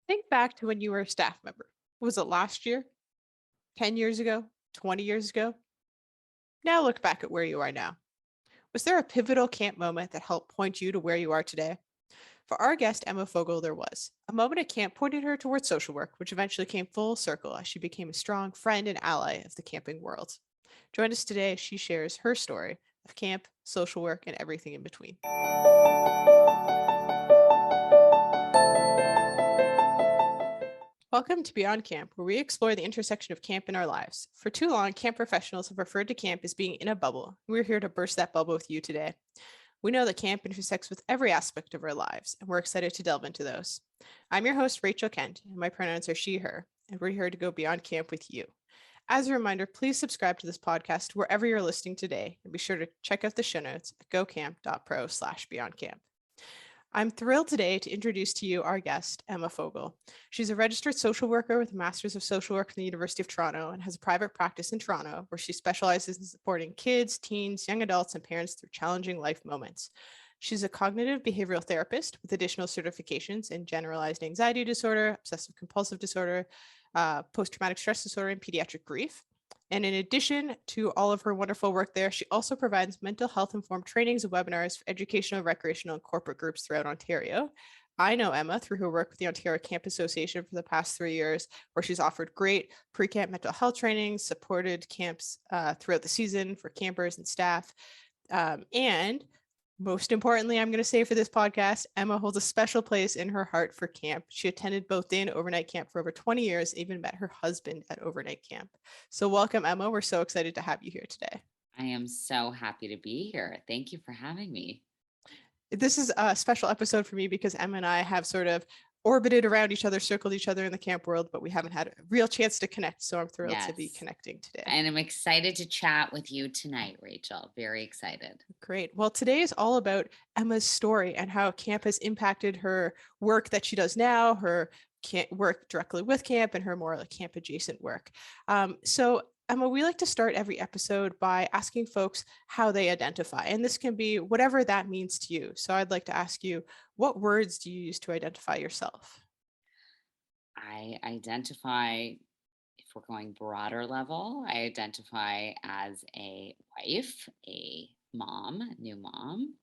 Think back to when you were a staff member. Was it last year, 10 years ago, 20 years ago? Now look back at where you are now. Was there a pivotal camp moment that helped point you to where you are today? For our guest, Emma Fogel, there was. A moment at camp pointed her towards social work, which eventually came full circle as she became a strong friend and ally of the camping world. Join us today as she shares her story of camp, social work, and everything in between. Welcome to Beyond Camp, where we explore the intersection of camp in our lives. For too long, camp professionals have referred to camp as being in a bubble. We're here to burst that bubble with you today. We know that camp intersects with every aspect of our lives, and we're excited to delve into those. I'm your host, Rachel Kent, and my pronouns are she, her, and we're here to go beyond camp with you. As a reminder, please subscribe to this podcast wherever you're listening today, and be sure to check out the show notes at gocamp.pro/beyondcamp. I'm thrilled today to introduce to you our guest, Emma Fogel. She's a registered social worker with a Master's of Social Work from the University of Toronto and has a private practice in Toronto where she specializes in supporting kids, teens, young adults, and parents through challenging life moments. She's a cognitive behavioral therapist with additional certifications in generalized anxiety disorder, obsessive compulsive disorder, post-traumatic stress disorder, and pediatric grief. And in addition to all of her wonderful work there, she also provides mental health informed trainings and webinars for educational, recreational, and corporate groups throughout Ontario. I know Emma through her work with the Ontario Camp Association for the past 3 years, where she's offered great pre-camp mental health trainings, supported camps throughout the season for campers and staff. And most importantly, I'm going to say for this podcast, Emma holds a special place in her heart for camp. She attended both day and overnight camp for over 20 years, even met her husband at overnight camp. So welcome, Emma. We're so excited to have you here today. I am so happy to be here. Thank you for having me. This is a special episode for me because Emma and I have sort of orbited around each other, circled each other in the camp world, but we haven't had a real chance to connect. So I'm thrilled to be connecting today. And I'm excited to chat with you tonight, Rachel. Very excited. Great. Well, today is all about Emma's story and how camp has impacted her work that she does now, her work directly with camp, and her more like camp adjacent work. So Emma, we like to start every episode by asking folks how they identify, and this can be whatever that means to you. So I'd like to ask you, what words do you use to identify yourself? I identify, if we're going broader level, I identify as a wife, a mom, new mom.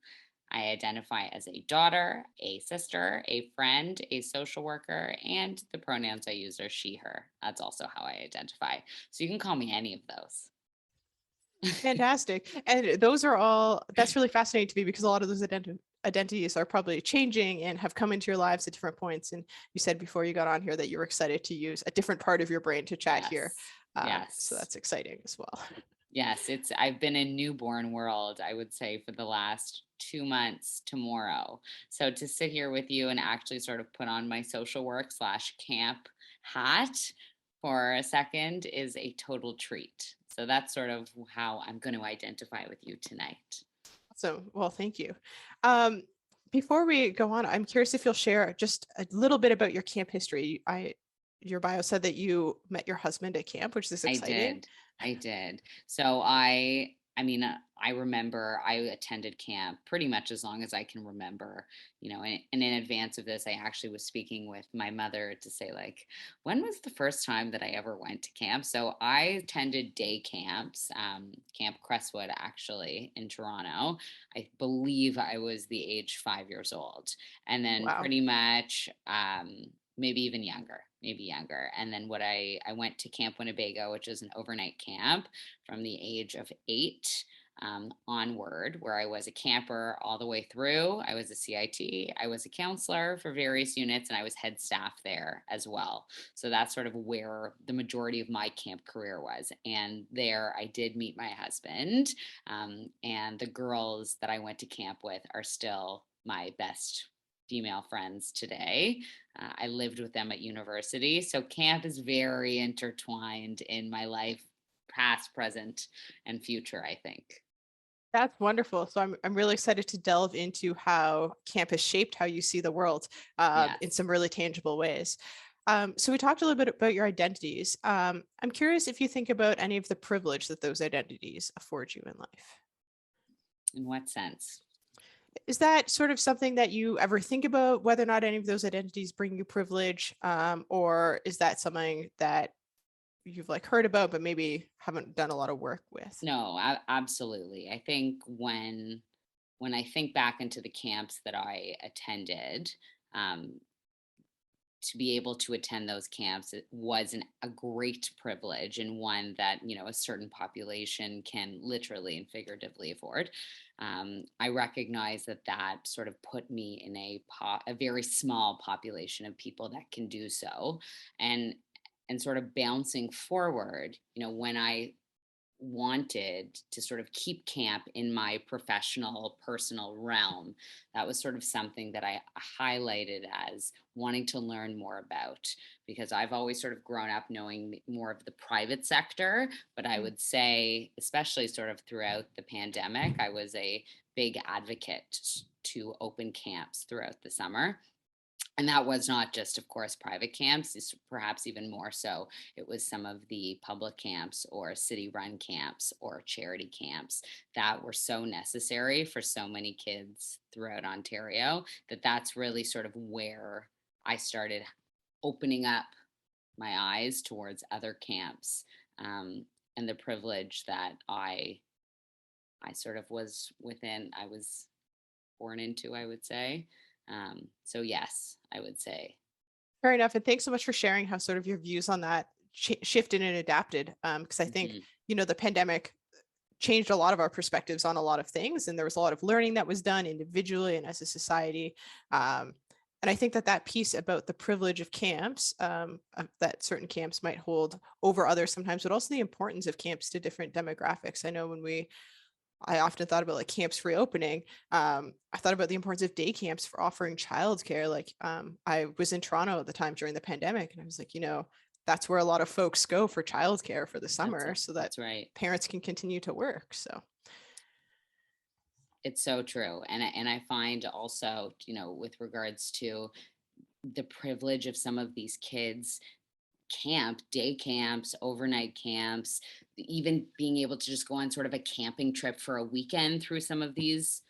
I identify as a daughter, a sister, a friend, a social worker, and the pronouns I use are she, her. That's also how I identify. So you can call me any of those. Fantastic. And those are all, that's really fascinating to me because a lot of those identities are probably changing and have come into your lives at different points. And you said before you got on here that you were excited to use a different part of your brain to chat here. Yes. So that's exciting as well. Yes, I've been in newborn world, I would say, for the last 2 months tomorrow. So to sit here with you and actually sort of put on my social work / camp hat for a second is a total treat. So that's sort of how I'm going to identify with you tonight. So, well, thank you. Before we go on, I'm curious if you'll share just a little bit about your camp history. Your bio said that you met your husband at camp, which is exciting. I did. So mean, I remember I attended camp pretty much as long as I can remember, and in advance of this, I actually was speaking with my mother to say, like, when was the first time that I ever went to camp? So I attended day camps, Camp Crestwood, actually, in Toronto. I believe I was the age 5 years old. And then pretty much, maybe even younger. And then I went to Camp Winnebago, which is an overnight camp from the age of 8 onward, where I was a camper all the way through. I was a CIT, I was a counselor for various units, and I was head staff there as well. So that's sort of where the majority of my camp career was. And there I did meet my husband, and the girls that I went to camp with are still my best female friends today. I lived with them at university. So camp is very intertwined in my life, past, present, and future, I think. That's wonderful. So I'm really excited to delve into how camp has shaped how you see the world in some really tangible ways. So we talked a little bit about your identities. I'm curious if you think about any of the privilege that those identities afford you in life. In what sense? Is that sort of something that you ever think about, whether or not any of those identities bring you privilege? Or is that something that you've like heard about, but maybe haven't done a lot of work with? No, absolutely. I think when I think back into the camps that I attended, um, to be able to attend those camps, it was a great privilege, and one that, a certain population can literally and figuratively afford. I recognize that that sort of put me in a very small population of people that can do so, and sort of bouncing forward, when I wanted to sort of keep camp in my professional personal realm, that was sort of something that I highlighted as wanting to learn more about, because I've always sort of grown up knowing more of the private sector. But I Mm. would say, especially sort of throughout the pandemic, I was a big advocate to open camps throughout the summer. And that was not just, of course, private camps, it's perhaps even more so. It was some of the public camps or city run camps or charity camps that were so necessary for so many kids throughout Ontario, that that's really sort of where I started opening up my eyes towards other camps, and the privilege that I sort of was within, I was born into, I would say. So yes, I would say. Fair enough. And thanks so much for sharing how sort of your views on that shifted and adapted. Because I think, Mhm. the pandemic changed a lot of our perspectives on a lot of things. And there was a lot of learning that was done individually and as a society. Um, and I think that that piece about the privilege of camps, that certain camps might hold over others sometimes, but also the importance of camps to different demographics. I know I often thought about like camps reopening. I thought about the importance of day camps for offering childcare. Like, I was in Toronto at the time during the pandemic, and I was like, that's where a lot of folks go for childcare for the summer, so that That's right. parents can continue to work. So, It's so true. And I find also, with regards to the privilege of some of these kids, day camps, overnight camps, even being able to just go on sort of a camping trip for a weekend through some of these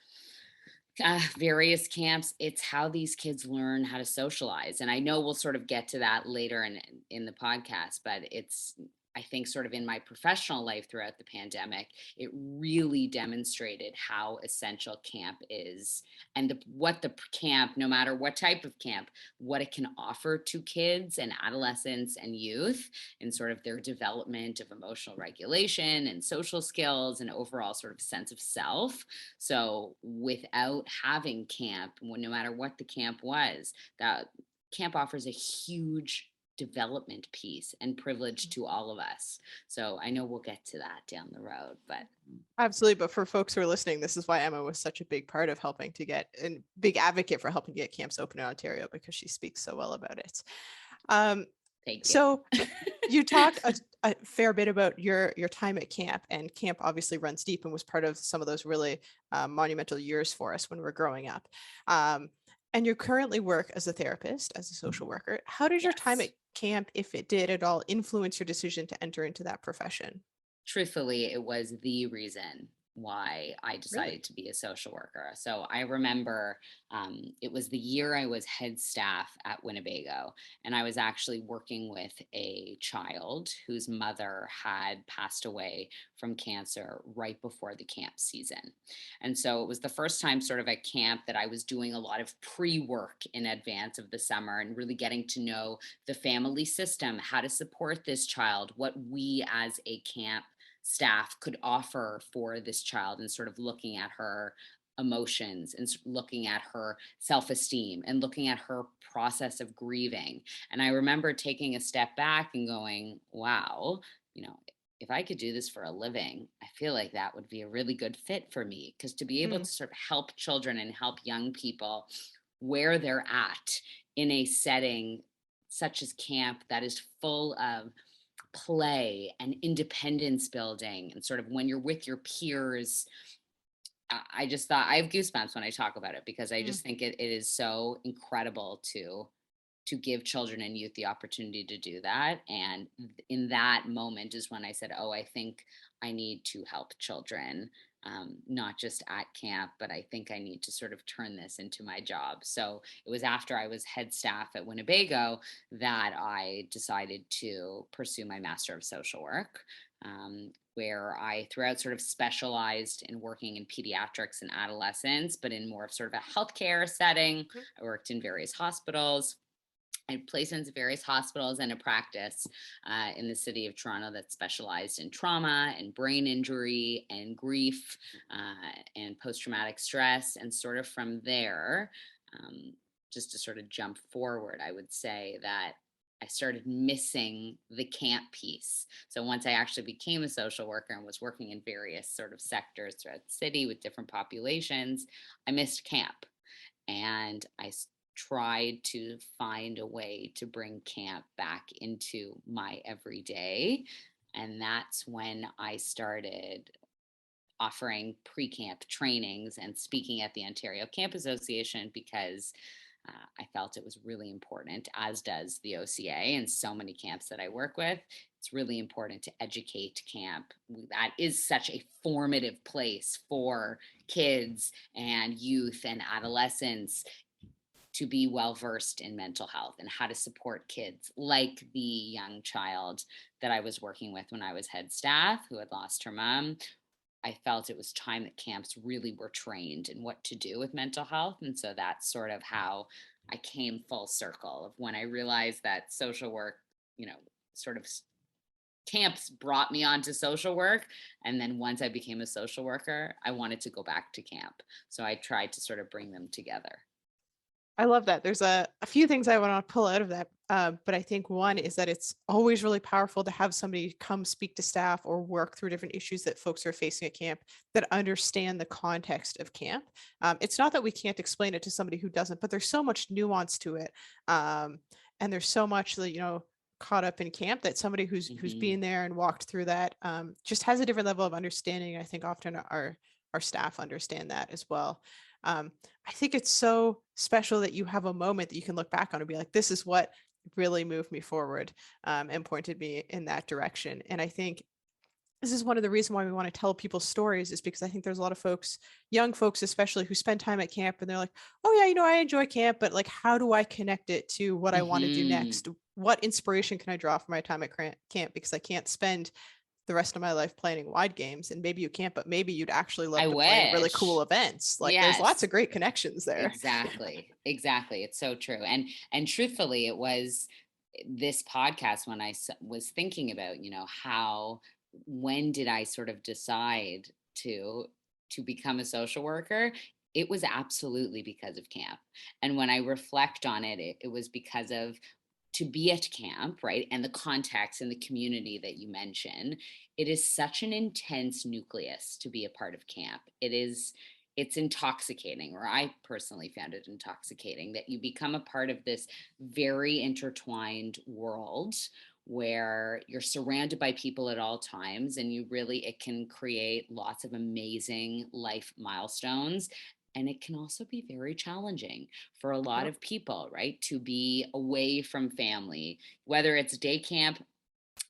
various camps, it's how these kids learn how to socialize. And I know we'll sort of get to that later in the podcast, but it's, I think, sort of in my professional life throughout the pandemic, it really demonstrated how essential camp is, and what the camp, no matter what type of camp, what it can offer to kids and adolescents and youth in sort of their development of emotional regulation and social skills and overall sort of sense of self. So without having camp, no matter what the camp was, that camp offers a huge development piece and privilege to all of us. So I know we'll get to that down the road, but absolutely. But for folks who are listening, this is why Emma was such a big part of helping to get and big advocate for helping get camps open in Ontario, because she speaks so well about it. Um, thank you. so you talked a fair bit about your time at camp, and camp obviously runs deep and was part of some of those really monumental years for us when we were growing up. Um, and you currently work as a therapist, as a social worker. How did your time at Yes. camp, if it did at all, influence your decision to enter into that profession? Truthfully, it was the reason why I Really? decided to be a social worker. So I remember, it was the year I was head staff at Winnebago, and I was actually working with a child whose mother had passed away from cancer right before the camp season. And so it was the first time, sort of at camp, that I was doing a lot of pre work in advance of the summer and really getting to know the family system, how to support this child, what we as a camp staff could offer for this child, and sort of looking at her emotions and looking at her self-esteem and looking at her process of grieving. And I remember taking a step back and going, wow, you know if I could do this for a living, I feel like that would be a really good fit for me, because to be able Mm, to sort of help children and help young people where they're at in a setting such as camp that is full of play and independence building, and sort of when you're with your peers, I just thought, I have goosebumps when I talk about it, because I mm. just think it is so incredible to give children and youth the opportunity to do that. And in that moment is when I said, oh, I think I need to help children not just at camp, but I think I need to sort of turn this into my job. So it was after I was head staff at Winnebago that I decided to pursue my Master of Social Work. Where I throughout sort of specialized in working in pediatrics and adolescents, but in more of sort of a healthcare setting. Mhm. I worked in various hospitals. I had placements at various hospitals and a practice in the city of Toronto that specialized in trauma and brain injury and grief and post traumatic stress. And sort of from there, um, just to sort of jump forward, I would say that I started missing the camp piece. So once I actually became a social worker and was working in various sort of sectors throughout the city with different populations, I missed camp. And tried to find a way to bring camp back into my everyday. And that's when I started offering pre camp trainings and speaking at the Ontario Camp Association because I felt it was really important, as does the OCA and so many camps that I work with. It's really important to educate camp. That is such a formative place for kids and youth and adolescents to be well versed in mental health and how to support kids like the young child that I was working with when I was head staff who had lost her mom. I felt it was time that camps really were trained in what to do with mental health. And so that's sort of how I came full circle of when I realized that social work, you know, sort of camps brought me onto social work. And then once I became a social worker, I wanted to go back to camp. So I tried to sort of bring them together. I love that. There's a few things I want to pull out of that. But I think one is that it's always really powerful to have somebody come speak to staff or work through different issues that folks are facing at camp that understand the context of camp. It's not that we can't explain it to somebody who doesn't, but there's so much nuance to it. And there's so much that, caught up in camp that somebody who's Mhm. been there and walked through that just has a different level of understanding. I think often our staff understand that as well. Um, I think it's so special that you have a moment that you can look back on and be like, this is what really moved me forward and pointed me in that direction. And I think this is one of the reasons why we want to tell people stories is because I think there's a lot of folks, young folks especially, who spend time at camp and they're like, oh yeah, I enjoy camp, but like, how do I connect it to what I want to do Mhm. next? What inspiration can I draw from my time at camp? Because I can't spend the rest of my life planning wide games, and maybe you can't, but maybe you'd actually I love to plan really cool wish. events. Like there's lots Yes. of great connections there. Exactly. Exactly. It's so true. And truthfully, it was this podcast when was thinking about, how when did I sort of decide to become a social worker? It was absolutely because of camp. And when I reflect on it, it was because of to be at camp, right? And the context and the community that you mentioned, it is such an intense nucleus to be a part of camp. It's intoxicating, or I personally found it intoxicating that you become a part of this very intertwined world where you're surrounded by people at all times and it can create lots of amazing life milestones, and it can also be very challenging for a lot Yep. of people, right? To be away from family, whether it's day camp,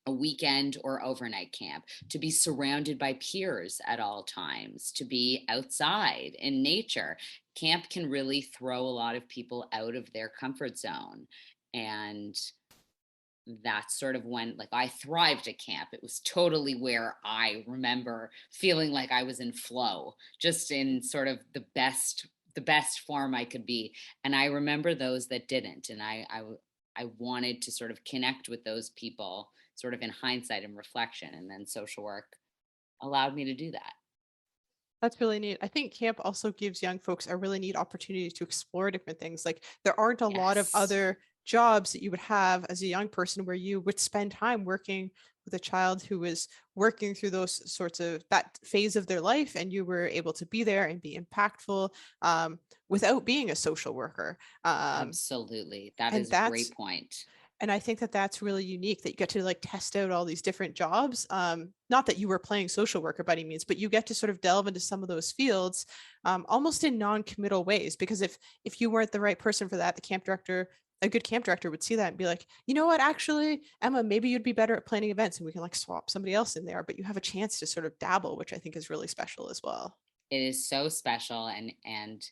a weekend, or overnight camp, to be surrounded by peers at all times, to be outside in nature. Camp can really throw a lot of people out of their comfort zone. And that's sort of when, like, I thrived at camp. It was totally where I remember feeling like I was in flow, just in sort of the best form I could be. And I remember those that didn't, and I wanted to sort of connect with those people sort of in hindsight and reflection, and then social work allowed me to do that. That's really neat. I think camp also gives young folks a really neat opportunity to explore different things. Like there aren't a lot of Yes. other jobs that you would have as a young person where you would spend time working with a child who was working through those sorts of that phase of their life, and you were able to be there and be impactful without being a social worker. Absolutely, that And is a that's great point. and I think that that's really unique that you get to like test out all these different jobs. Not that you were playing social worker by any means, but you get to sort of delve into some of those fields almost in non-committal ways. Because if you weren't the right person for that, the camp director a good camp director would see that and be like, you know what, actually, Emma, maybe you'd be better at planning events and we can like swap somebody else in there, but you have a chance to sort of dabble, which I think is really special as well. It is so special, and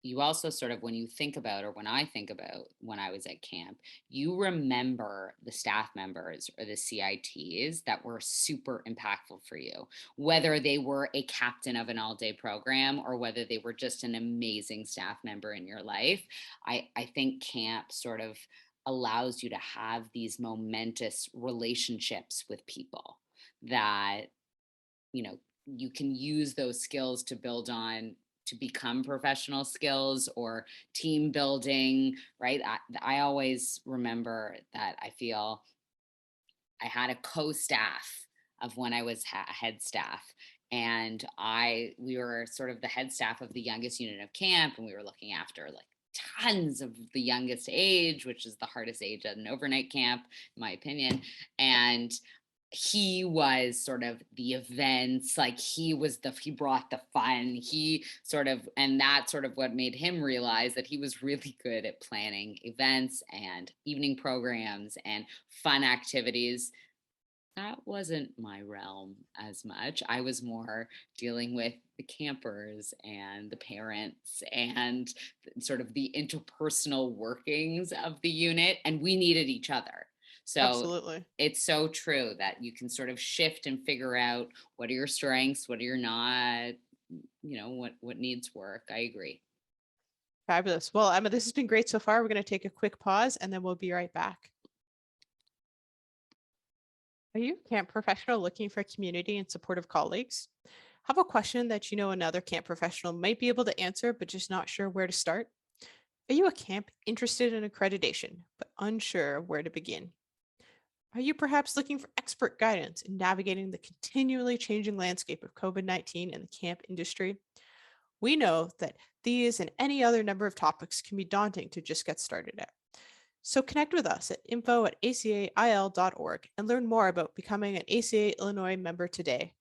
you also sort of, when you think about, or when I think about when I was at camp, you remember the staff members or the CITs that were super impactful for you, whether they were a captain of an all day program or whether they were just an amazing staff member in your life. I think camp sort of allows you to have these momentous relationships with people that, you know, you can use those skills to build on, to become professional skills or team building, right? I always remember that I feel I had a co-staff of when I was head staff, and we were sort of the head staff of the youngest unit of camp, and we were looking after like tons of the youngest age, which is the hardest age at an overnight camp, in my opinion. And he was sort of the events, like he brought the fun, he sort of, and that's sort of what made him realize that he was really good at planning events and evening programs and fun activities. That wasn't my realm as much. I was more dealing with the campers and the parents and sort of the interpersonal workings of the unit, and we needed each other. So Absolutely. it's so true that you can sort of shift and figure out what are your strengths, what are your not, what needs work. I agree. Fabulous. Well, Emma, this has been great so far. We're going to take a quick pause and then we'll be right back. Are you a camp professional looking for community and supportive colleagues? Have a question that you know another camp professional might be able to answer, but just not sure where to start? Are you a camp interested in accreditation, but unsure where to begin? Are you perhaps looking for expert guidance in navigating the continually changing landscape of COVID-19 and the camp industry? We know that these and any other number of topics can be daunting to just get started at. So connect with us at info@acail.org and learn more about becoming an ACA Illinois member today.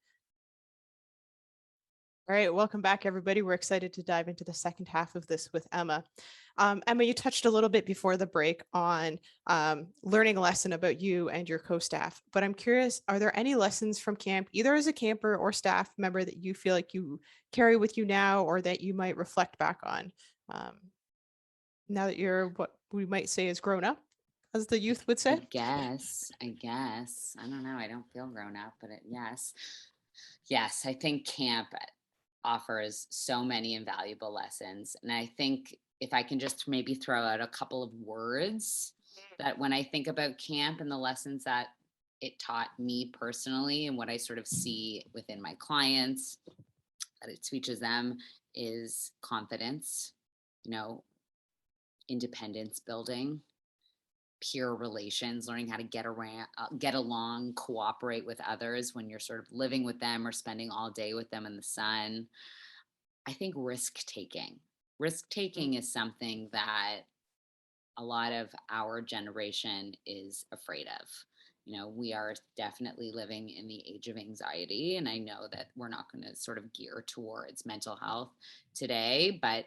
All right, welcome back, everybody. We're excited to dive into the second half of this with Emma. Emma, you touched a little bit before the break on learning a lesson about you and your co-staff, but I'm curious, are there any lessons from camp, either as a camper or staff member, that you feel like you carry with you now or that you might reflect back on um, now that you're what we might say is grown up, as the youth would I say? guess, I guess. I don't know. I don't feel grown up, but yes. Yes, I think camp offers so many invaluable lessons. And I think if I can just maybe throw out a couple of words that when I think about camp and the lessons that it taught me personally and what I sort of see within my clients that it teaches them is confidence, you know, independence building, peer relations, learning how to get around, get along, cooperate with others when you're sort of living with them or spending all day with them in the sun. I think risk taking. Risk taking is something that a lot of our generation is afraid of. We are definitely living in the age of anxiety, and I know that we're not going to sort of gear towards mental health today, but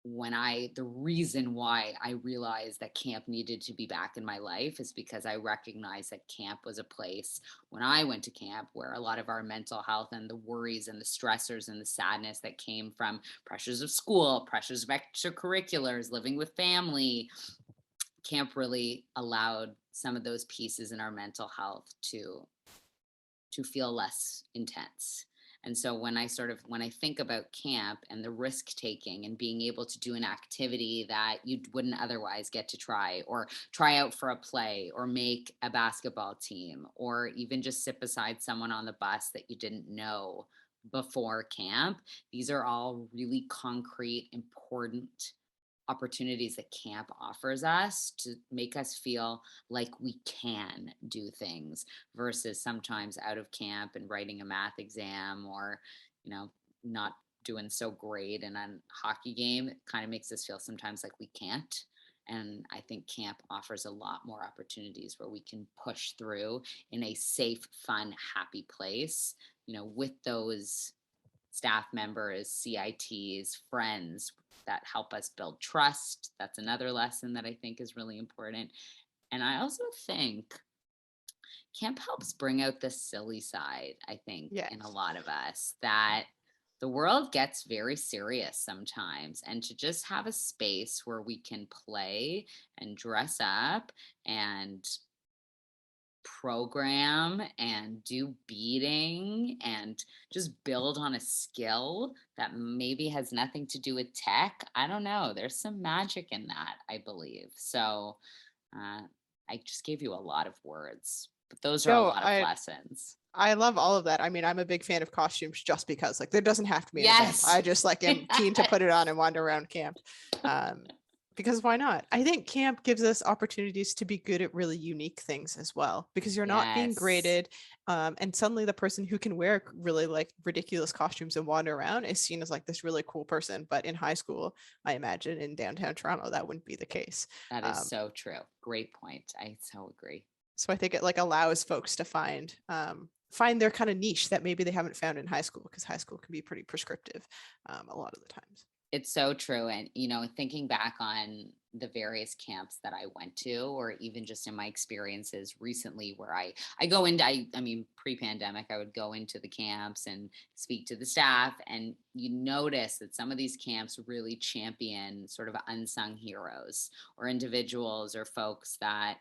the reason why I realized that camp needed to be back in my life is because I recognized that camp was a place when I went to camp where a lot of our mental health and the worries and the stressors and the sadness that came from pressures of school, pressures of extracurriculars, living with family, camp really allowed some of those pieces in our mental health to feel less intense. And so when I think about camp and the risk taking and being able to do an activity that you wouldn't otherwise get to try, or try out for a play, or make a basketball team, or even just sit beside someone on the bus that you didn't know before camp, these are all really concrete, important opportunities that camp offers us to make us feel like we can do things versus sometimes out of camp and writing a math exam, or not doing so great in a hockey game. It kind of makes us feel sometimes like we can't. And I think camp offers a lot more opportunities where we can push through in a safe, fun, happy place, with those staff members, CITs, friends, that help us build trust. That's another lesson that I think is really important. And I also think camp helps bring out the silly side, I think, in a Yes. lot of us, that the world gets very serious sometimes. And to just have a space where we can play and dress up and program and do beading and just build on a skill that maybe has nothing to do with tech. I don't know. There's some magic in that, I believe. So uh, I just gave you a lot of words, but those are a No, lot of lessons. I love all of that. I mean, I'm a big fan of costumes just because like there doesn't have to be an event. Yes. I just like am keen to put it on and wander around camp. Um, because why not? I think camp gives us opportunities to be good at really unique things as well, because you're not being Yes. graded. And suddenly the person who can wear really like ridiculous costumes and wander around is seen as like this really cool person. But in high school, I imagine in downtown Toronto, that wouldn't be the case. That is Um, so true. Great point. I so agree. so I think it like allows folks to find their kind of niche that maybe they haven't found in high school, because high school can be pretty prescriptive a lot of the times. It's so true. And, thinking back on the various camps that I went to, or even just in my experiences recently where I go into, I mean, pre-pandemic, I would go into the camps and speak to the staff. And you notice that some of these camps really champion sort of unsung heroes or individuals or folks that,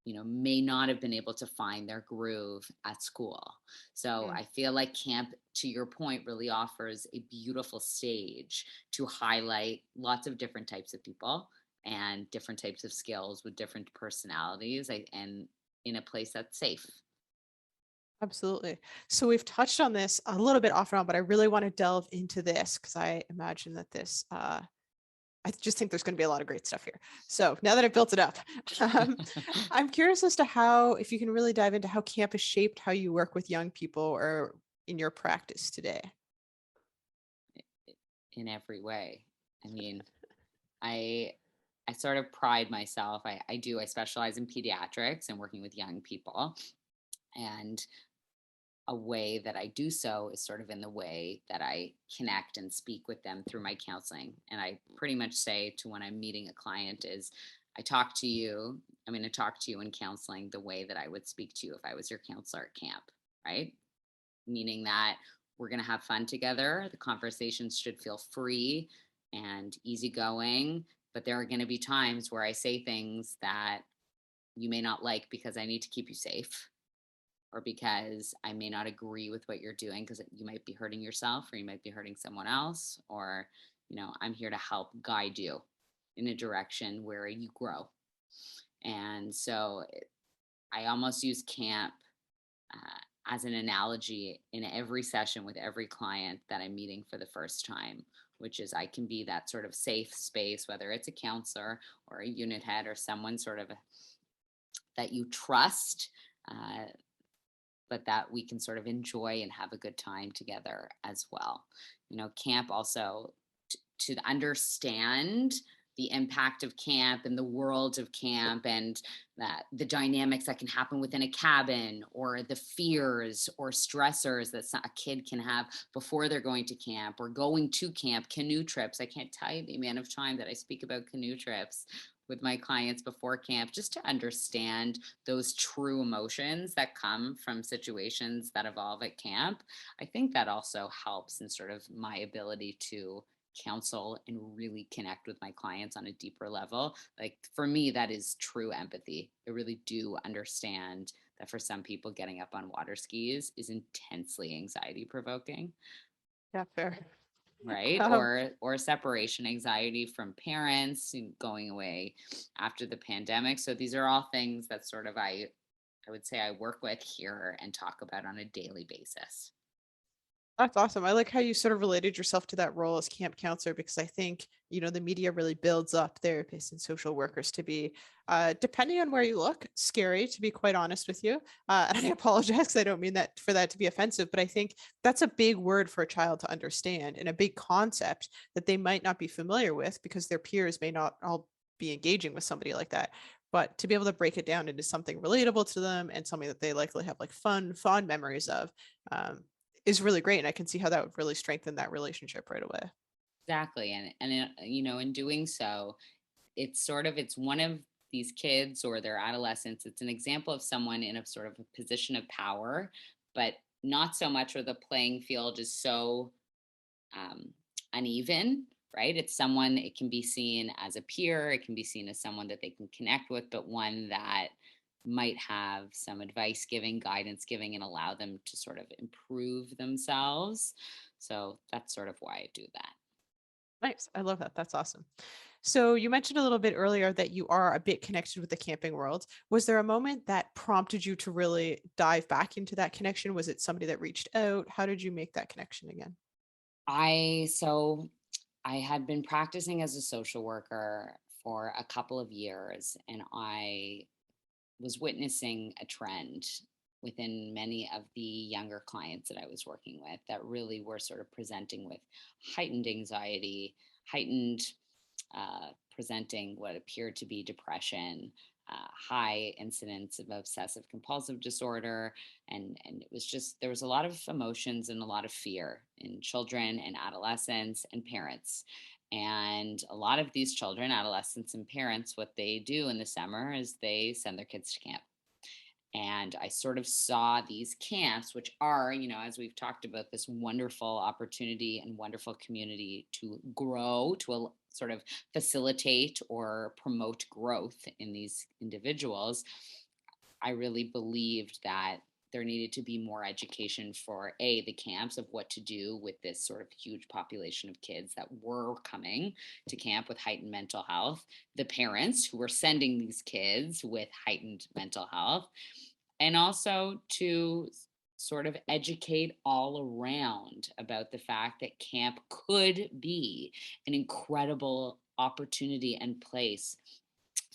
may not have been able to find their groove at school. So Mm. I feel like camp, to your point, really offers a beautiful stage to highlight lots of different types of people and different types of skills with different personalities, and in a place that's safe. Absolutely. So we've touched on this a little bit off and on, but I really want to delve into this because I imagine that I just think there's going to be a lot of great stuff here. So now that I've built it up, um, I'm curious as to how, if you can really dive into how camp has shaped how you work with young people or in your practice today. In every way. I mean, I I sort of pride myself. I specialize in pediatrics and working with young people. And a way that I do so is sort of in the way that I connect and speak with them through my counseling. And I pretty much say to when I'm meeting a client is I'm going to talk to you in counseling the way that I would speak to you if I was your counselor at camp, right? Meaning that we're going to have fun together. The conversations should feel free and easygoing, but there are going to be times where I say things that you may not like because I need to keep you safe, or because I may not agree with what you're doing because you might be hurting yourself or you might be hurting someone else, or I'm here to help guide you in a direction where you grow. And so I almost use camp as an analogy in every session with every client that I'm meeting for the first time, which is I can be that sort of safe space, whether it's a counselor or a unit head or someone sort of that you trust, uh, but that we can sort of enjoy and have a good time together as well. Camp also to understand the impact of camp and the world of camp, and that the dynamics that can happen within a cabin, or the fears or stressors that a kid can have before they're going to camp or going to camp. Canoe trips, I can't tell you the amount of time that I speak about canoe trips with my clients before camp, just to understand those true emotions that come from situations that evolve at camp. I think that also helps in sort of my ability to counsel and really connect with my clients on a deeper level. Like for me, that is true empathy. I really do understand that for some people, getting up on water skis is intensely anxiety provoking, Yeah, fair. right? Um, Or separation anxiety from parents and going away after the pandemic. So these are all things that sort of I would say I work with here and talk about on a daily basis. That's awesome. I like how you sort of related yourself to that role as camp counselor, because I think, the media really builds up therapists and social workers to be, depending on where you look, scary, to be quite honest with you. And I apologize because I don't mean that for that to be offensive, but I think that's a big word for a child to understand and a big concept that they might not be familiar with because their peers may not all be engaging with somebody like that. But to be able to break it down into something relatable to them and something that they likely have like fun, fond memories of, is really great. And I can see how that would really strengthen that relationship right away. Exactly. And in doing so, it's one of these kids or their adolescents. It's an example of someone in a sort of a position of power, but not so much where the playing field is so um, uneven, right? It's someone, it can be seen as a peer, it can be seen as someone that they can connect with, but one that might have some advice giving, guidance giving, and allow them to sort of improve themselves. So that's sort of why I do that. Nice. I love that. That's awesome. So you mentioned a little bit earlier that you are a bit connected with the camping world. Was there a moment that prompted you to really dive back into that connection? Was it somebody that reached out? How did you make that connection again? So I had been practicing as a social worker for a couple of years, and I was witnessing a trend within many of the younger clients that I was working with that really were sort of presenting with heightened anxiety, heightened presenting what appeared to be depression, high incidence of obsessive compulsive disorder, and it was just there was a lot of emotions and a lot of fear in children and adolescents and parents. And a lot of these children, adolescents, and parents, what they do in the summer is they send their kids to camp. And I sort of saw these camps, which are, as we've talked about, this wonderful opportunity and wonderful community to grow, to sort of facilitate or promote growth in these individuals. I really believed that there needed to be more education for the camps of what to do with this sort of huge population of kids that were coming to camp with heightened mental health, the parents who were sending these kids with heightened mental health, and also to sort of educate all around about the fact that camp could be an incredible opportunity and place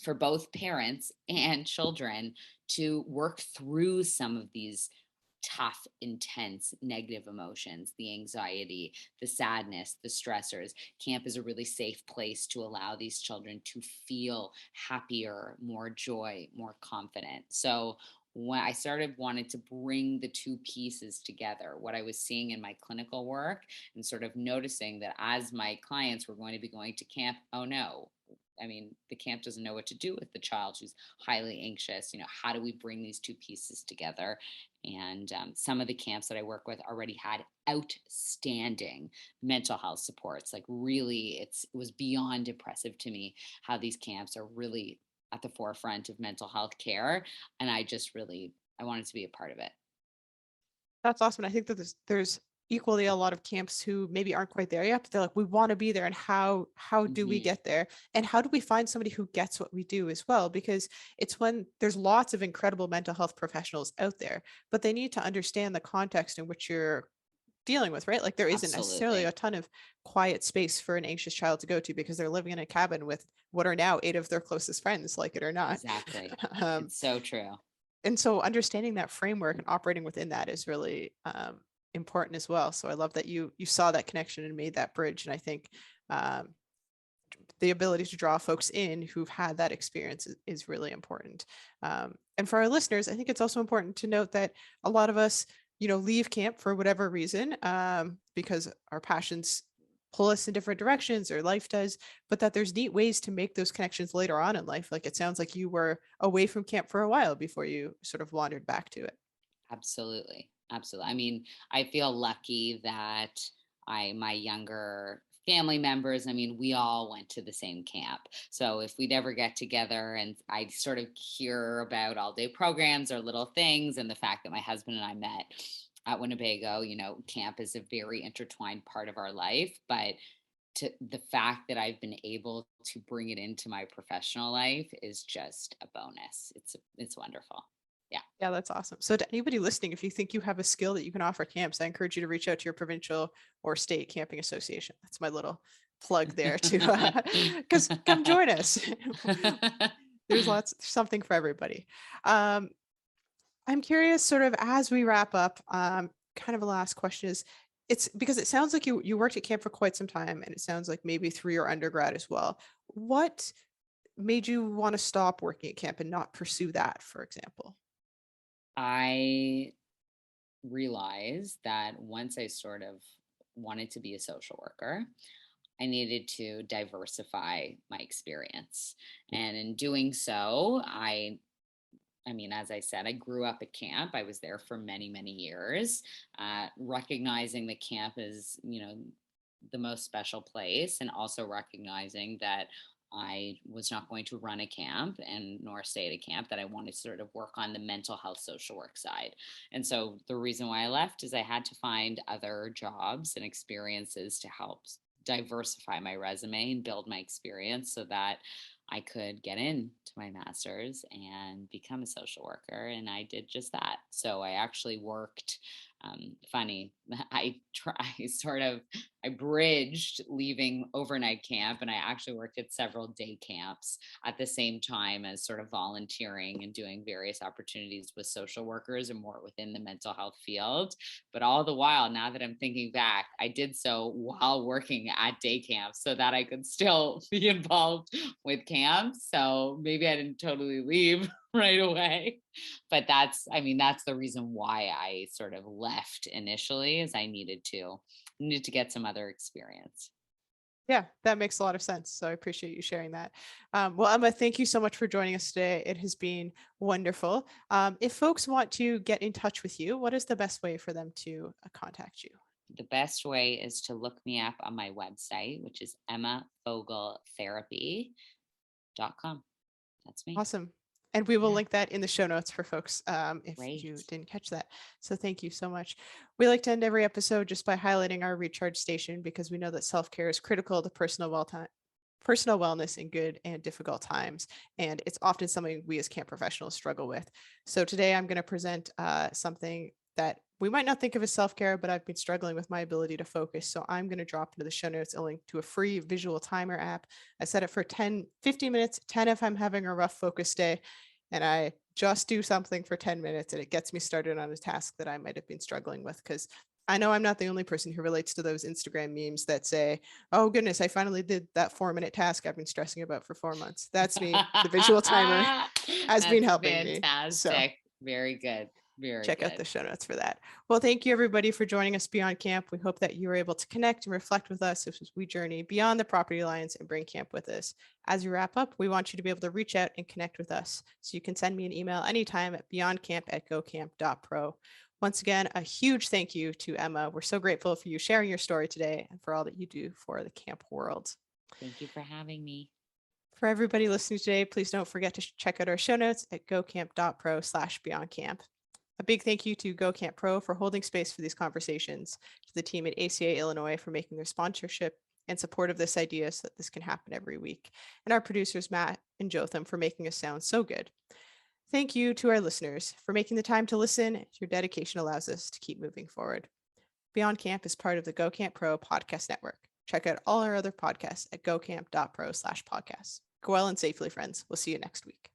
for both parents and children to work through some of these tough, intense, negative emotions, the anxiety, the sadness, the stressors. Camp is a really safe place to allow these children to feel happier, more joy, more confident. So when I started wanting to bring the two pieces together, what I was seeing in my clinical work and sort of noticing that as my clients were going to be going to camp, oh no, I mean, the camp doesn't know what to do with the child who's highly anxious. How do we bring these two pieces together? And some of the camps that I work with already had outstanding mental health supports. Like, really, it was beyond impressive to me how these camps are really at the forefront of mental health care. And I wanted to be a part of it. That's awesome. I think that there's equally a lot of camps who maybe aren't quite there yet, but they're like, we want to be there. And how do we Hmm. get there? And how do we find somebody who gets what we do as well? Because it's when there's lots of incredible mental health professionals out there, but they need to understand the context in which you're dealing with, right? Like there isn't necessarily a Absolutely. ton of quiet space for an anxious child to go to because they're living in a cabin with what are now eight of their closest friends, like it or not. Exactly. um, It's so true. and so understanding that framework and operating within that is really important as well. So I love that you saw that connection and made that bridge. And I think um, the ability to draw folks in who've had that experience is really important. And for our listeners, I think it's also important to note that a lot of us, leave camp for whatever reason, because our passions pull us in different directions or life does, but that there's neat ways to make those connections later on in life. Like it sounds like you were away from camp for a while before you sort of wandered back to it. Absolutely. Absolutely. I mean, I feel lucky that my younger family members, I mean, we all went to the same camp. So if we'd ever get together and I sort of hear about all day programs or little things and the fact that my husband and I met at Winnebago, camp is a very intertwined part of our life. But to the fact that I've been able to bring it into my professional life is just a bonus. It's wonderful. Yeah. Yeah, that's awesome. So to anybody listening, if you think you have a skill that you can offer camps, I encourage you to reach out to your provincial or state camping association. That's my little plug there to because come join us. There's something for everybody. Um, I'm curious, sort of as we wrap up, kind of a last question is it's because it sounds like you worked at camp for quite some time and it sounds like maybe through your undergrad as well. What made you want to stop working at camp and not pursue that, for example? I realized that once I sort of wanted to be a social worker, I needed to diversify my experience. And in doing so, I mean, as I said, I grew up at camp. I was there for many, many years, recognizing that camp is, the most special place, and also recognizing that I was not going to run a camp and nor stay at a camp, that I wanted to sort of work on the mental health social work side. And so the reason why I left is I had to find other jobs and experiences to help diversify my resume and build my experience so that I could get into my master's and become a social worker. And I did just that. So I actually worked, funny, I sort of, I bridged leaving overnight camp, and I actually worked at several day camps at the same time as sort of volunteering and doing various opportunities with social workers and more within the mental health field. But all the while, now that I'm thinking back, I did so while working at day camp so that I could still be involved with camp. So maybe I didn't totally leave right away. But I mean, that's the reason why I sort of left initially, is I needed to get some other experience. Yeah, that makes a lot of sense. So I appreciate you sharing that. Well, Emma, thank you so much for joining us today. It has been wonderful. If folks want to get in touch with you, what is the best way for them to contact you? The best way is to look me up on my website, which is emmafogeltherapy.com. That's me. Awesome. And we will Yeah, link that in the show notes for folks if you great. didn't catch that. So thank you so much. We like to end every episode just by highlighting our recharge station, because we know that self-care is critical to personal wellness in good and difficult times. And it's often something we as camp professionals struggle with. So today I'm going to present something that we might not think of as self-care, but I've been struggling with my ability to focus. So I'm going to drop into the show notes a link to a free visual timer app. I set it for 10, 15 minutes, 10 if I'm having a rough focus day. And I just do something for 10 minutes and it gets me started on a task that I might have been struggling with. Because I know I'm not the only person who relates to those Instagram memes that say, oh goodness, I finally did that 4-minute task I've been stressing about for 4 months. That's me. The visual timer has been That's helping me. So fantastic. Very good. Very check out good. the show notes for that. Well, thank you everybody for joining us beyond camp. We hope that you were able to connect and reflect with us as we journey beyond the property lines and bring camp with us. As we wrap up, we want you to be able to reach out and connect with us. So you can send me an email anytime at beyondcamp@gocamp.pro. Once again, a huge thank you to Emma. We're so grateful for you sharing your story today and for all that you do for the camp world. Thank you for having me. For everybody listening today, please don't forget to check out our show notes at gocamp.pro/beyondcamp. A big thank you to Go Camp Pro for holding space for these conversations, to the team at ACA Illinois for making their sponsorship and support of this idea so that this can happen every week, and our producers Matt and Jotham for making us sound so good. Thank you to our listeners for making the time to listen. Your dedication allows us to keep moving forward. Beyond Camp is part of the Go Camp Pro podcast network. Check out all our other podcasts at gocamp.pro/podcasts. Go well and safely, friends. We'll see you next week.